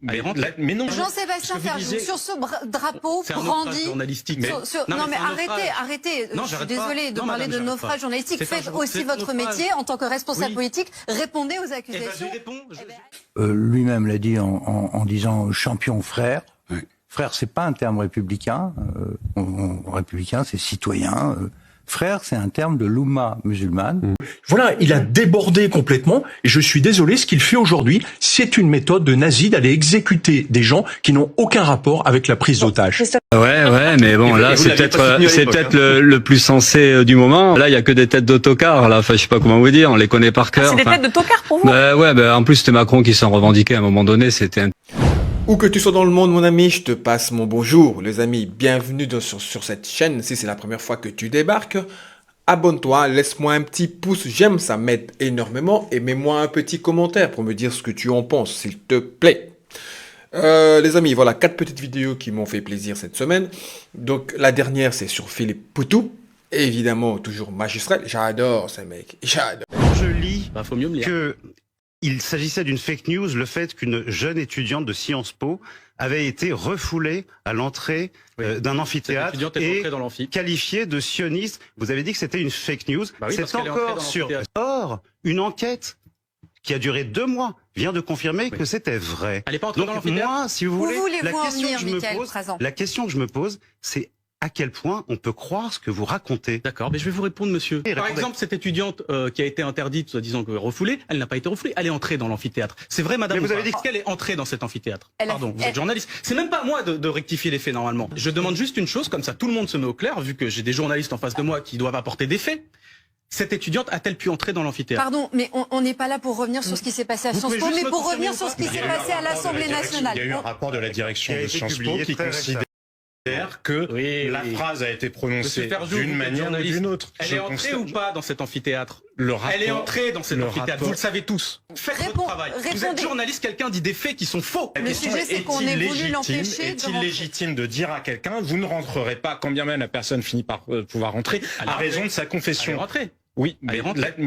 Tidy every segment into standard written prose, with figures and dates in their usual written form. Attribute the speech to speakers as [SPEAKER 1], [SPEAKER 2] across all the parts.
[SPEAKER 1] Mais non.
[SPEAKER 2] Jean-Sébastien Ferjou, sur ce drapeau brandi...
[SPEAKER 1] journalistique.
[SPEAKER 2] Non mais arrêtez. Je suis désolée de parler de naufrage journalistique. Faites aussi votre métier en tant que responsable politique. Répondez aux accusations.
[SPEAKER 3] Lui-même l'a dit en disant champion frère. Oui. Frère, c'est pas un terme républicain. Républicain, c'est citoyen. Frère, c'est un terme de l'oumma musulmane.
[SPEAKER 4] Voilà, il a débordé complètement, et je suis désolé, ce qu'il fait aujourd'hui, c'est une méthode de nazi d'aller exécuter des gens qui n'ont aucun rapport avec la prise d'otages.
[SPEAKER 5] Ouais, mais bon, là, c'est peut-être le plus sensé du moment. Là, il y a que des têtes d'autocar, là, enfin, je sais pas comment vous dire, on les connaît par cœur.
[SPEAKER 6] C'est des têtes de tocard pour vous?
[SPEAKER 5] En plus, c'était Macron qui s'en revendiquait à un moment donné, c'était un...
[SPEAKER 7] Où que tu sois dans le monde, mon ami, je te passe mon bonjour. Les amis, bienvenue sur cette chaîne. Si c'est la première fois que tu débarques, abonne-toi, laisse-moi un petit pouce j'aime, ça m'aide énormément. Et mets-moi un petit commentaire pour me dire ce que tu en penses, s'il te plaît. Les amis, voilà 4 petites vidéos qui m'ont fait plaisir cette semaine. Donc la dernière, c'est sur Philippe Poutou. Évidemment, toujours magistral. J'adore ce mec, j'adore.
[SPEAKER 8] Je lis que... Il s'agissait d'une fake news, le fait qu'une jeune étudiante de Sciences Po avait été refoulée à l'entrée d'un amphithéâtre et qualifiée de sioniste. Vous avez dit que c'était une fake news. C'est encore sur... Or, une enquête qui a duré 2 mois vient de confirmer que c'était vrai.
[SPEAKER 1] Elle n'est pas entrée dans l'amphithéâtre.
[SPEAKER 8] Moi, si vous voulez, la question que je me
[SPEAKER 2] Michael
[SPEAKER 8] pose, c'est à quel point on peut croire ce que vous racontez.
[SPEAKER 1] D'accord, mais je vais vous répondre, monsieur. Par exemple, cette étudiante qui a été interdite, soi-disant que refoulée, elle n'a pas été refoulée, elle est entrée dans l'amphithéâtre. C'est vrai, madame. Mais vous avez dit qu'elle est entrée dans cet amphithéâtre. Pardon, vous êtes journaliste. C'est même pas à moi de rectifier les faits normalement. Je demande juste une chose, comme ça tout le monde se met au clair, vu que j'ai des journalistes en face de moi qui doivent apporter des faits. Cette étudiante a-t-elle pu entrer dans l'amphithéâtre?
[SPEAKER 2] Pardon, mais on n'est pas là pour revenir sur ce qui s'est passé à Sciences Po, mais pour revenir sur ce qui s'est passé à l'Assemblée nationale.
[SPEAKER 9] Il y a eu un rapport de la direction de Sciences Po qui considère que la phrase a été prononcée d'une manière ou d'une autre.
[SPEAKER 1] Elle est entrée ou pas dans cet amphithéâtre? Elle est entrée dans cet amphithéâtre, vous le savez tous. Faites votre travail. Vous êtes journaliste, quelqu'un dit des faits qui sont faux.
[SPEAKER 2] Le sujet, c'est qu'on ait voulu l'empêcher.
[SPEAKER 9] Est-il légitime de dire à quelqu'un, vous ne rentrerez pas, quand bien même la personne finit par pouvoir rentrer, à raison de sa confession? Oui, mais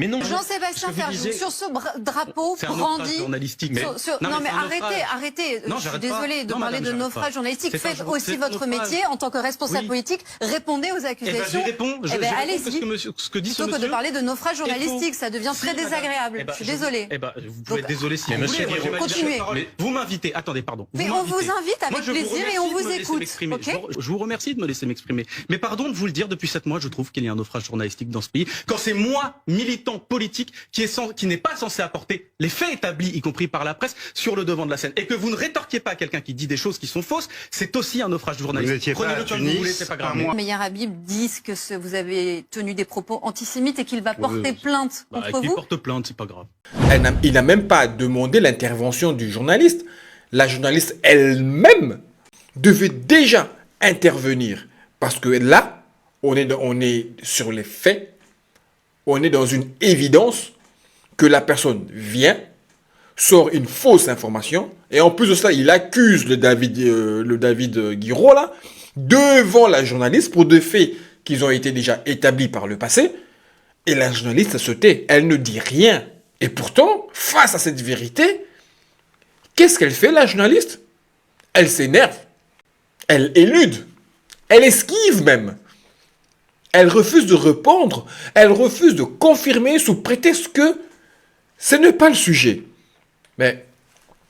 [SPEAKER 9] non.
[SPEAKER 2] Jean-Sébastien Ferjou, sur ce drapeau brandi...
[SPEAKER 1] journalistique.
[SPEAKER 2] Non mais arrêtez. Je suis désolée de parler de naufrage journalistique. Faites aussi votre métier en tant que responsable politique. Répondez aux accusations.
[SPEAKER 1] Je réponds.
[SPEAKER 2] Allez-y. Plutôt que de parler de naufrage journalistique, ça devient très désagréable. Je suis désolée.
[SPEAKER 1] Vous pouvez être désolé si vous voulez.
[SPEAKER 2] Continuez.
[SPEAKER 1] Vous m'invitez. Attendez, pardon.
[SPEAKER 2] Mais on vous invite avec plaisir et on vous écoute.
[SPEAKER 1] Je vous remercie de me laisser m'exprimer. Mais pardon de vous le dire, depuis 7 mois, je trouve qu'il y a un naufrage journalistique dans ce pays. Quand c'est moi, militant politique, qui n'est pas censé apporter les faits établis, y compris par la presse, sur le devant de la scène. Et que vous ne rétorquiez pas à quelqu'un qui dit des choses qui sont fausses, c'est aussi un naufrage journalistique. Prenez-le comme vous voulez, c'est pas grave.
[SPEAKER 2] Meyer Habib dit que vous avez tenu des propos antisémites et qu'il va porter plainte contre vous.
[SPEAKER 1] Qu'il porte plainte, c'est pas grave.
[SPEAKER 7] Il n'a même pas demandé l'intervention du journaliste. La journaliste elle-même devait déjà intervenir. Parce que là, on est sur les faits. On est dans une évidence que la personne vient, sort une fausse information, et en plus de cela, il accuse le David Guiraud, là, devant la journaliste pour des faits qui ont été déjà établis par le passé, et la journaliste se tait, elle ne dit rien. Et pourtant, face à cette vérité, qu'est-ce qu'elle fait, la journaliste? Elle s'énerve, elle élude, elle esquive même. Elle refuse de répondre, elle refuse de confirmer sous prétexte que ce n'est pas le sujet. Mais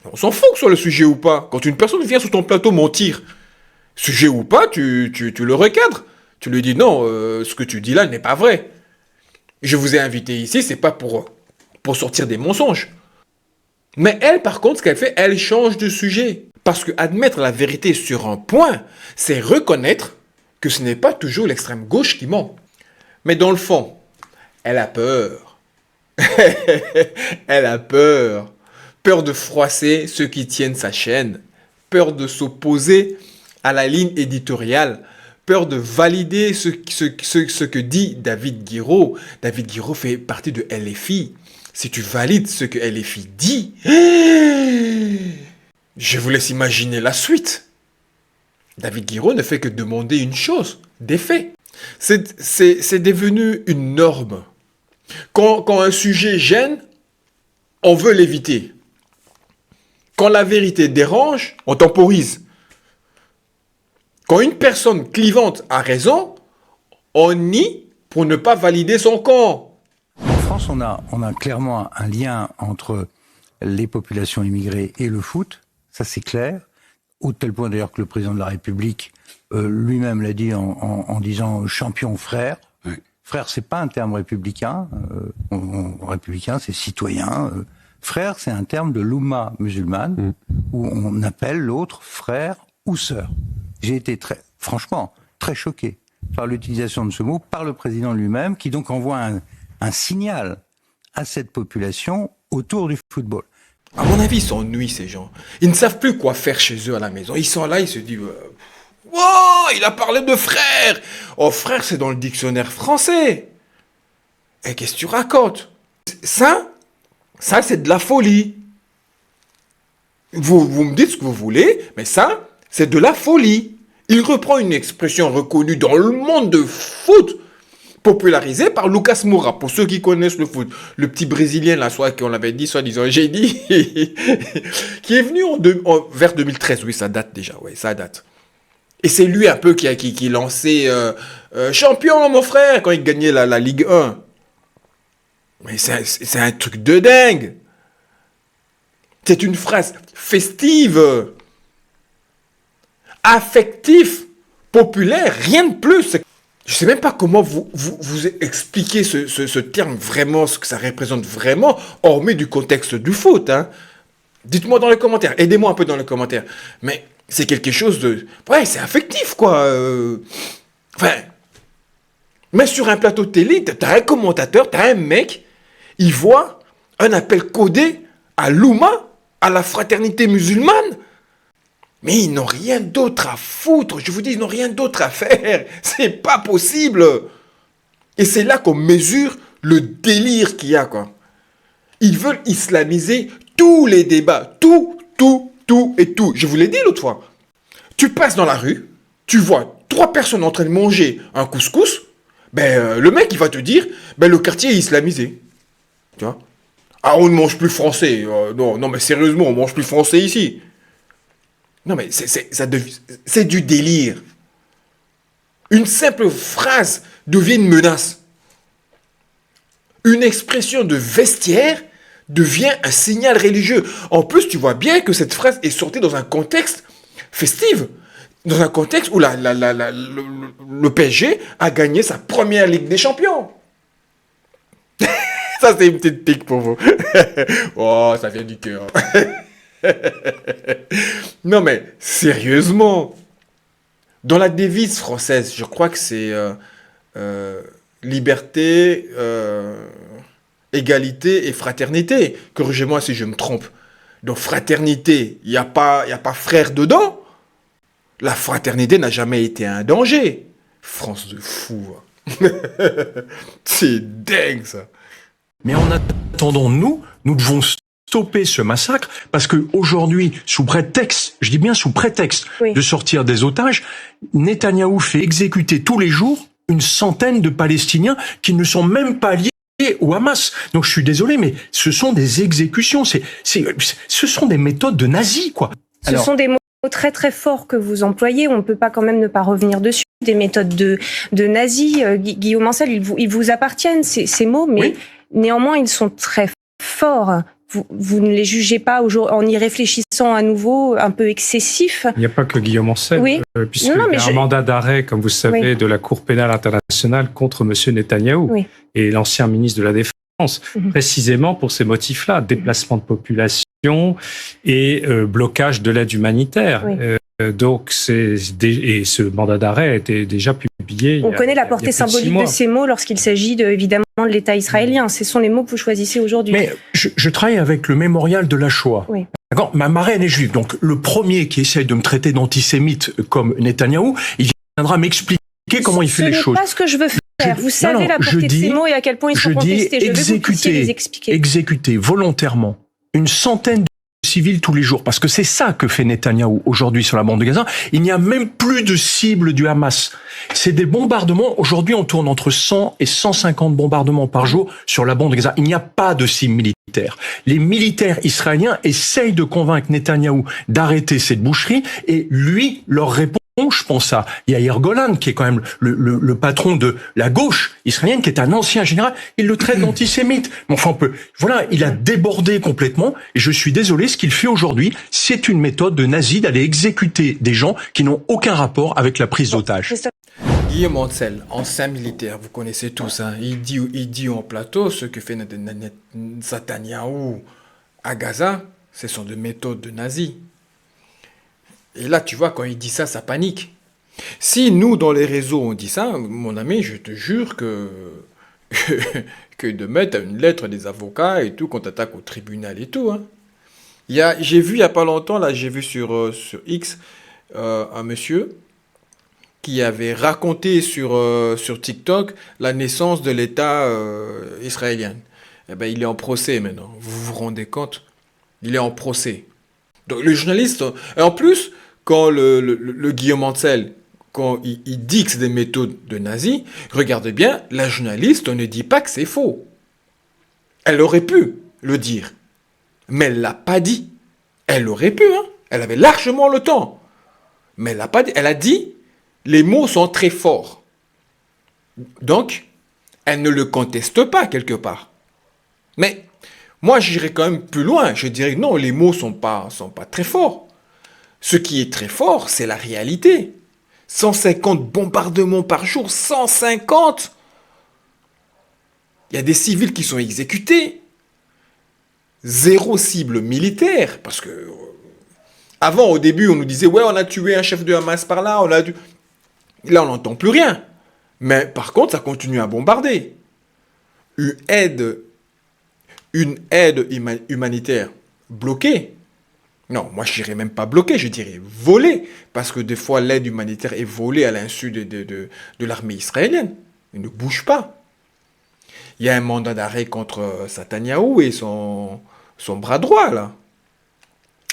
[SPEAKER 7] on s'en fout que ce soit le sujet ou pas. Quand une personne vient sur ton plateau mentir, sujet ou pas, tu le recadres. Tu lui dis non, ce que tu dis là n'est pas vrai. Je vous ai invité ici, c'est pas pour sortir des mensonges. Mais elle, par contre, ce qu'elle fait, elle change de sujet. Parce que admettre la vérité sur un point, c'est reconnaître que ce n'est pas toujours l'extrême gauche qui ment. Mais dans le fond, elle a peur. Elle a peur. Peur de froisser ceux qui tiennent sa chaîne. Peur de s'opposer à la ligne éditoriale. Peur de valider ce que dit David Guiraud. David Guiraud fait partie de LFI. Si tu valides ce que LFI dit, je vous laisse imaginer la suite. David Guiraud ne fait que demander une chose, des faits. C'est devenu une norme. Quand un sujet gêne, on veut l'éviter. quand la vérité dérange, on temporise. Quand une personne clivante a raison, on nie pour ne pas valider son camp.
[SPEAKER 3] En France, on a clairement un lien entre les populations immigrées et le foot, ça c'est clair, au tel point d'ailleurs que le président de la République lui-même l'a dit en disant champion frère. Oui. Frère, c'est pas un terme républicain, républicain c'est citoyen. Frère, c'est un terme de l'oumma musulmane, où on appelle l'autre frère ou sœur. J'ai été franchement, très choqué par l'utilisation de ce mot par le président lui-même, qui donc envoie un signal à cette population autour du football.
[SPEAKER 7] À mon avis, ils s'ennuient, ces gens. Ils ne savent plus quoi faire chez eux à la maison. Ils sont là, ils se disent « Wow, il a parlé de frère !» Oh, frère, c'est dans le dictionnaire français. Et qu'est-ce que tu racontes? Ça, c'est de la folie. Vous me dites ce que vous voulez, mais ça, c'est de la folie. Il reprend une expression reconnue dans le monde de foot, popularisée par Lucas Moura, pour ceux qui connaissent le foot. Le petit Brésilien, là, soit qu'on l'avait dit, soi-disant génie, qui est venu vers 2013. Oui, ça date déjà, oui, ça date. Et c'est lui un peu qui lançait champion, mon frère, quand il gagnait la Ligue 1. Mais c'est un truc de dingue. C'est une phrase festive, affectif, populaire, rien de plus. Je ne sais même pas comment vous expliquer ce terme vraiment, ce que ça représente vraiment, hormis du contexte du foot. Hein. Dites-moi dans les commentaires, aidez-moi un peu dans les commentaires. Mais c'est quelque chose de... Ouais, c'est affectif, quoi. Enfin, mais sur un plateau de télé, t'as un commentateur, t'as un mec, il voit un appel codé à l'Oumma, à la fraternité musulmane. Mais ils n'ont rien d'autre à foutre. Je vous dis, ils n'ont rien d'autre à faire. C'est pas possible. Et c'est là qu'on mesure le délire qu'il y a, quoi. Ils veulent islamiser tous les débats. Tout et tout. Je vous l'ai dit l'autre fois. Tu passes dans la rue, tu vois 3 personnes en train de manger un couscous. Ben, le mec, il va te dire, ben, le quartier est islamisé. Tu vois? Ah, on ne mange plus français. Non, mais sérieusement, on mange plus français ici. Non, mais c'est du délire. Une simple phrase devient une menace. Une expression de vestiaire devient un signal religieux. En plus, tu vois bien que cette phrase est sortie dans un contexte festif. Dans un contexte où le PSG a gagné sa première Ligue des Champions. Ça, c'est une petite pique pour vous. Oh, ça vient du cœur. Non, mais sérieusement, dans la devise française, je crois que c'est liberté, égalité et fraternité. Corrigez-moi si je me trompe. Donc fraternité, il n'y a pas frère dedans. La fraternité n'a jamais été un danger. France de fou. Hein. C'est dingue, ça.
[SPEAKER 4] Mais en attendant, nous devons stopper ce massacre parce que aujourd'hui, sous prétexte, je dis bien sous prétexte de sortir des otages, Netanyahou fait exécuter tous les jours une centaine de Palestiniens qui ne sont même pas liés au Hamas. Donc je suis désolé, mais ce sont des exécutions, ce sont des méthodes de nazis, quoi.
[SPEAKER 6] Ce sont des mots très très forts que vous employez, on ne peut pas quand même ne pas revenir dessus. Des méthodes de nazis, Guillaume Ancel, ils vous appartiennent ces mots, mais néanmoins ils sont très forts. Vous ne les jugez pas en y réfléchissant à nouveau un peu excessif.
[SPEAKER 9] Il n'y a pas que Guillaume Ancel, puisqu'il y a un mandat d'arrêt, comme vous savez, de la Cour pénale internationale contre M. Netanyahou et l'ancien ministre de la Défense, précisément pour ces motifs-là, déplacement de population et blocage de l'aide humanitaire. Donc, et ce mandat d'arrêt a été déjà publié.
[SPEAKER 6] On connaît la portée symbolique de ces mots lorsqu'il s'agit évidemment de l'État israélien. Ce sont les mots que vous choisissez aujourd'hui.
[SPEAKER 4] Mais je travaille avec le mémorial de la Shoah. D'accord, ma marraine est juive. Donc, le premier qui essaye de me traiter d'antisémite comme Netanyahou, il viendra m'expliquer comment il fait les choses.
[SPEAKER 6] Ce n'est pas ce que je veux faire. Vous savez la portée de ces mots et à quel point ils sont contestés. Je veux que vous puissiez les expliquer.
[SPEAKER 4] Exécuter volontairement une centaine de civils tous les jours, parce que c'est ça que fait Netanyahou aujourd'hui sur la bande de Gaza. Il n'y a même plus de cible du Hamas. C'est des bombardements. Aujourd'hui, on tourne entre 100 et 150 bombardements par jour sur la bande de Gaza. Il n'y a pas de cible militaire. Les militaires israéliens essayent de convaincre Netanyahou d'arrêter cette boucherie et lui leur répond. Je pense à Yair Golan, qui est quand même le patron de la gauche israélienne, qui est un ancien général. Il le traite d'antisémite. Mais enfin, voilà, il a débordé complètement. Et je suis désolé, ce qu'il fait aujourd'hui, c'est une méthode de nazi d'aller exécuter des gens qui n'ont aucun rapport avec la prise d'otages.
[SPEAKER 7] Guillaume Ancel, ancien militaire, vous connaissez tous, hein, il dit en plateau ce que fait Netanyahou à Gaza, ce sont des méthodes de nazis. Et là, tu vois, quand il dit ça, ça panique. Si nous, dans les réseaux, on dit ça, mon ami, je te jure que demain, tu as une lettre des avocats et tout, qu'on t'attaque au tribunal et tout. Hein. J'ai vu il n'y a pas longtemps, là, j'ai vu sur X, un monsieur qui avait raconté sur TikTok la naissance de l'État israélien. Eh ben, il est en procès maintenant. Vous vous rendez compte? Il est en procès. Donc le journaliste, et en plus, quand le Guillaume Ancel, quand il dit que c'est des méthodes de nazis, regardez bien, la journaliste, on ne dit pas que c'est faux. Elle aurait pu le dire, mais elle l'a pas dit. Elle aurait pu, hein. Elle avait largement le temps. Mais elle l'a pas dit. Elle a dit, les mots sont très forts. Donc, elle ne le conteste pas quelque part. Mais moi, j'irais quand même plus loin. Je dirais non, les mots sont pas très forts. Ce qui est très fort, c'est la réalité. 150 bombardements par jour, 150. Il y a des civils qui sont exécutés. 0 cible militaire. Parce que avant, au début, on nous disait, ouais, on a tué un chef de Hamas par là, Là, on n'entend plus rien. Mais par contre, ça continue à bombarder. Une aide humanitaire bloquée. Non, moi je dirais même pas bloquée, je dirais volée. Parce que des fois l'aide humanitaire est volée à l'insu de l'armée israélienne. Il ne bouge pas. Il y a un mandat d'arrêt contre Netanyahou et son bras droit là.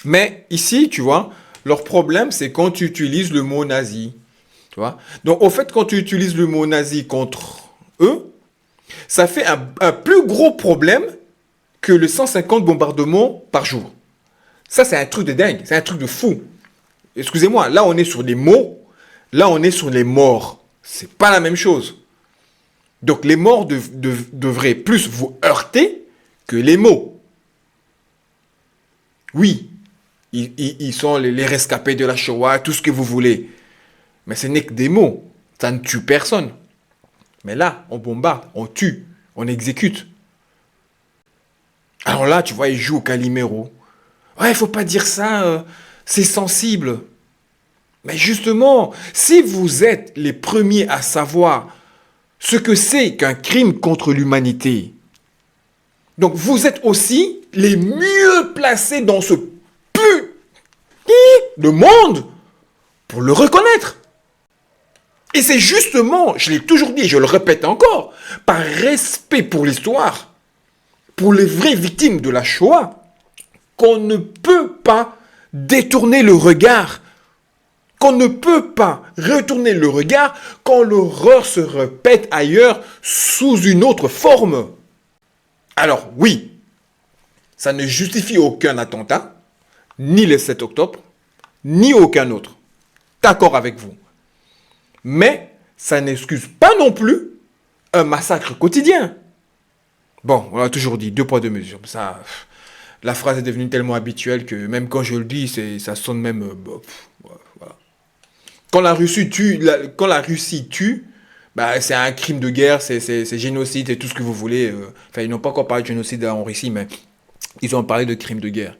[SPEAKER 7] Mais ici, tu vois, leur problème c'est quand tu utilises le mot nazi. Tu vois. Donc au fait, quand tu utilises le mot nazi contre eux, ça fait un plus gros problème que le 150 bombardements par jour. Ça, c'est un truc de dingue. C'est un truc de fou. Excusez-moi, là, on est sur les mots. Là, on est sur les morts. C'est pas la même chose. Donc, les morts devraient plus vous heurter que les mots. Oui, ils sont les rescapés de la Shoah, tout ce que vous voulez. Mais ce n'est que des mots. Ça ne tue personne. Mais là, on bombarde, on tue, on exécute. Alors là, tu vois, il joue au Calimero. Ouais, il faut pas dire ça, c'est sensible. Mais justement, si vous êtes les premiers à savoir ce que c'est qu'un crime contre l'humanité, donc vous êtes aussi les mieux placés dans ce de monde pour le reconnaître. Et c'est justement, je l'ai toujours dit et je le répète encore, par respect pour l'histoire, pour les vraies victimes de la Shoah, qu'on ne peut pas détourner le regard, qu'on ne peut pas retourner le regard quand l'horreur se répète ailleurs sous une autre forme. Alors oui, ça ne justifie aucun attentat, ni le 7 octobre, ni aucun autre. D'accord avec vous. Mais ça n'excuse pas non plus un massacre quotidien. Bon, on a toujours dit 2 poids 2 mesures. Ça, la phrase est devenue tellement habituelle que même quand je le dis, ça sonne même... voilà. Quand la Russie tue, bah, c'est un crime de guerre, c'est génocide, c'est tout ce que vous voulez. Enfin, ils n'ont pas encore parlé de génocide en Russie, mais ils ont parlé de crime de guerre.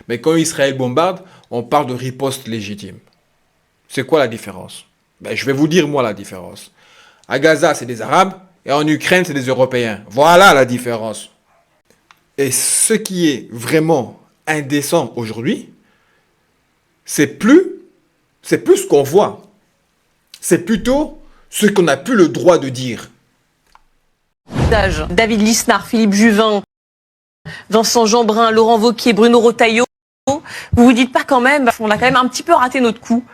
[SPEAKER 7] Mais quand Israël bombarde, on parle de riposte légitime. C'est quoi la différence? Ben, je vais vous dire, moi, la différence. À Gaza, c'est des Arabes, et en Ukraine, c'est des Européens. Voilà la différence. Et ce qui est vraiment indécent aujourd'hui, c'est plus ce qu'on voit. C'est plutôt ce qu'on n'a plus le droit de dire.
[SPEAKER 10] David Lisnard, Philippe Juvin, Vincent Jeanbrun, Laurent Wauquiez, Bruno Retailleau, vous vous dites pas quand même, on a quand même un petit peu raté notre coup?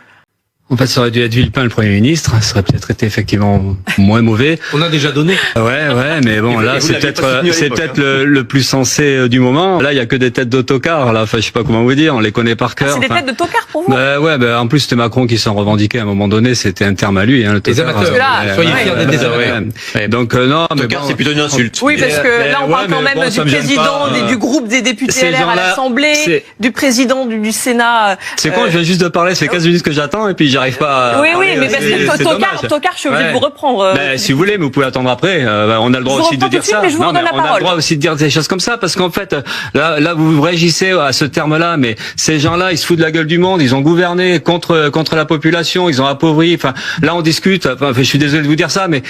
[SPEAKER 5] En fait, ça aurait dû être Villepin le Premier ministre. Ça aurait peut-être été effectivement moins mauvais.
[SPEAKER 11] On a déjà donné.
[SPEAKER 5] Ouais, mais bon, là, c'est peut-être le plus sensé du moment. Là, il y a que des têtes d'autocar. Là, enfin, je sais pas comment vous dire. On les connaît par cœur.
[SPEAKER 10] C'est des têtes de tocard pour vous.
[SPEAKER 5] En plus, c'était Macron qui s'en revendiquait à un moment donné. C'était un terme à lui, le tocard.
[SPEAKER 11] Les amateurs. Soyez fiers d'être des amateurs.
[SPEAKER 5] Donc non, mais
[SPEAKER 11] tocard, c'est plutôt une insulte.
[SPEAKER 10] Oui, parce que là, on parle quand même du président du groupe des députés LR à l'Assemblée, du président du Sénat.
[SPEAKER 5] C'est con, je viens juste de parler. C'est 15 minutes que j'attends et puis j'arrive pas.
[SPEAKER 10] Oui, mais parce que tocard, je suis obligé de vous reprendre.
[SPEAKER 5] Si vous voulez, mais vous pouvez attendre après. On a le droit aussi de dire ça.
[SPEAKER 10] On a
[SPEAKER 5] le droit aussi de dire des choses comme ça, parce qu'en fait, là, vous réagissez à ce terme-là, mais ces gens-là, ils se foutent de la gueule du monde. Ils ont gouverné contre la population. Ils ont appauvri. Enfin, là, on discute. Enfin, je suis désolé de vous dire ça, mais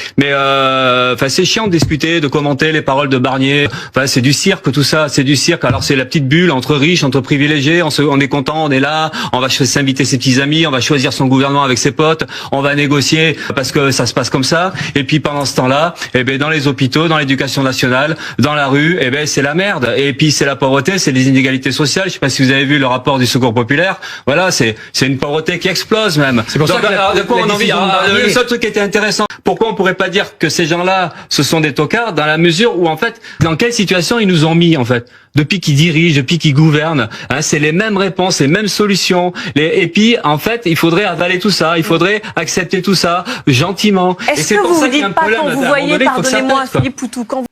[SPEAKER 5] c'est chiant de discuter, de commenter les paroles de Barnier. Enfin, c'est du cirque, tout ça. C'est du cirque. Alors, c'est la petite bulle entre riches, entre privilégiés. On est content, on est là. On va s'inviter ses petits amis. On va choisir son gouvernement avec ses potes. On va négocier parce que ça se passe comme ça. Et puis pendant ce temps-là, dans les hôpitaux, dans l'éducation nationale, dans la rue, c'est la merde. Et puis c'est la pauvreté, c'est les inégalités sociales. Je sais pas si vous avez vu le rapport du Secours populaire. Voilà, c'est une pauvreté qui explose même.
[SPEAKER 11] C'est pour ça que
[SPEAKER 5] le seul truc qui était intéressant, pourquoi on pourrait pas dire que ces gens-là, ce sont des tocards, dans la mesure où en fait, dans quelle situation ils nous ont mis en fait, depuis qu'ils dirigent, depuis qu'ils gouvernent, c'est les mêmes réponses, les mêmes solutions. Et puis en fait, il faudrait avaler tout ça, il faudrait accepter tout ça gentiment.
[SPEAKER 10] Est-ce que vous vous dites pas quand vous voyez, pardonnez-moi, Philippe Poutou, quand vous...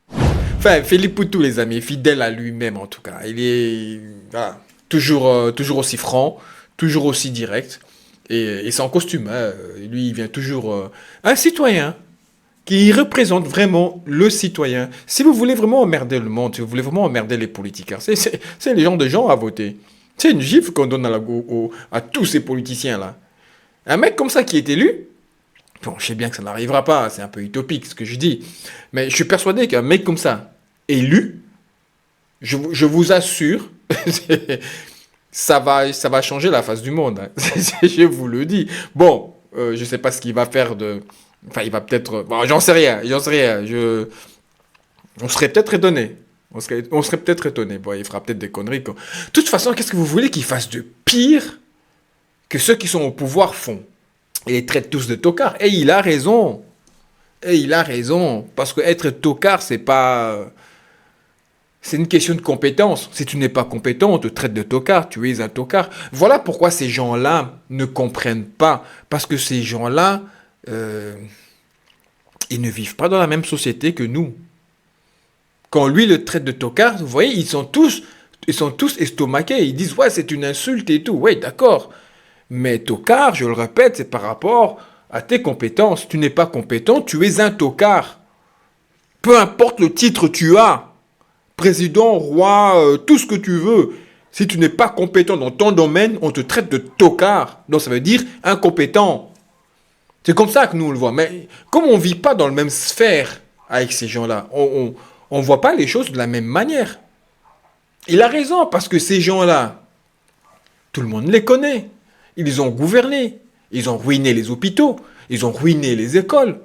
[SPEAKER 7] Enfin, Philippe Poutou, les amis, fidèle à lui-même en tout cas. Il est toujours aussi franc, toujours aussi direct. Et c'est en costume. Lui, il vient toujours... un citoyen qui représente vraiment le citoyen. Si vous voulez vraiment emmerder le monde, si vous voulez vraiment emmerder les politiciens, c'est les gens de gens à voter. C'est une gifle qu'on donne à tous ces politiciens-là. Un mec comme ça qui est élu, bon, je sais bien que ça n'arrivera pas, c'est un peu utopique ce que je dis, mais je suis persuadé qu'un mec comme ça, élu, je vous assure, ça va changer la face du monde. Je vous le dis. Bon, je ne sais pas ce qu'il va faire de... Enfin, il va peut-être... Bon, j'en sais rien. On serait peut-être étonné. On serait peut-être étonné. Bon, il fera peut-être des conneries. De toute façon, qu'est-ce que vous voulez qu'il fasse de pire que ceux qui sont au pouvoir font? Il les traite tous de tocards. Et il a raison. Parce que être tocard, c'est pas... C'est une question de compétence. Si tu n'es pas compétent, on te traite de tocard. Tu es un tocard. Voilà pourquoi ces gens-là ne comprennent pas. Parce que ces gens-là, ils ne vivent pas dans la même société que nous. Quand lui le traite de tocard, vous voyez, ils sont tous estomaqués. Ils disent, ouais, c'est une insulte et tout. Ouais, d'accord. Mais tocard, je le répète, c'est par rapport à tes compétences. Tu n'es pas compétent, tu es un tocard. Peu importe le titre tu as. Président, roi, tout ce que tu veux. Si tu n'es pas compétent dans ton domaine, on te traite de tocard. Donc ça veut dire incompétent. C'est comme ça que nous on le voit. Mais comme on ne vit pas dans le même sphère avec ces gens-là, on ne voit pas les choses de la même manière. Il a raison, parce que ces gens-là, tout le monde les connaît. Ils ont gouverné. Ils ont ruiné les hôpitaux. Ils ont ruiné les écoles.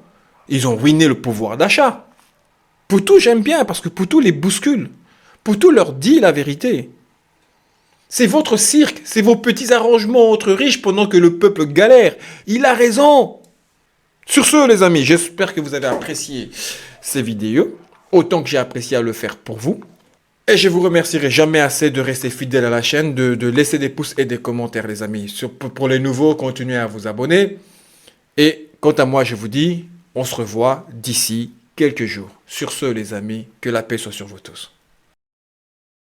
[SPEAKER 7] Ils ont ruiné le pouvoir d'achat. Poutou, j'aime bien, parce que Poutou les bouscule. Poutou leur dit la vérité. C'est votre cirque, c'est vos petits arrangements entre riches pendant que le peuple galère. Il a raison. Sur ce, les amis, j'espère que vous avez apprécié ces vidéos, autant que j'ai apprécié à le faire pour vous. Et je vous remercierai jamais assez de rester fidèle à la chaîne, de laisser des pouces et des commentaires, les amis. Pour les nouveaux, continuez à vous abonner. Et quant à moi, je vous dis, on se revoit d'ici quelques jours. Sur ce, les amis, que la paix soit sur vous tous.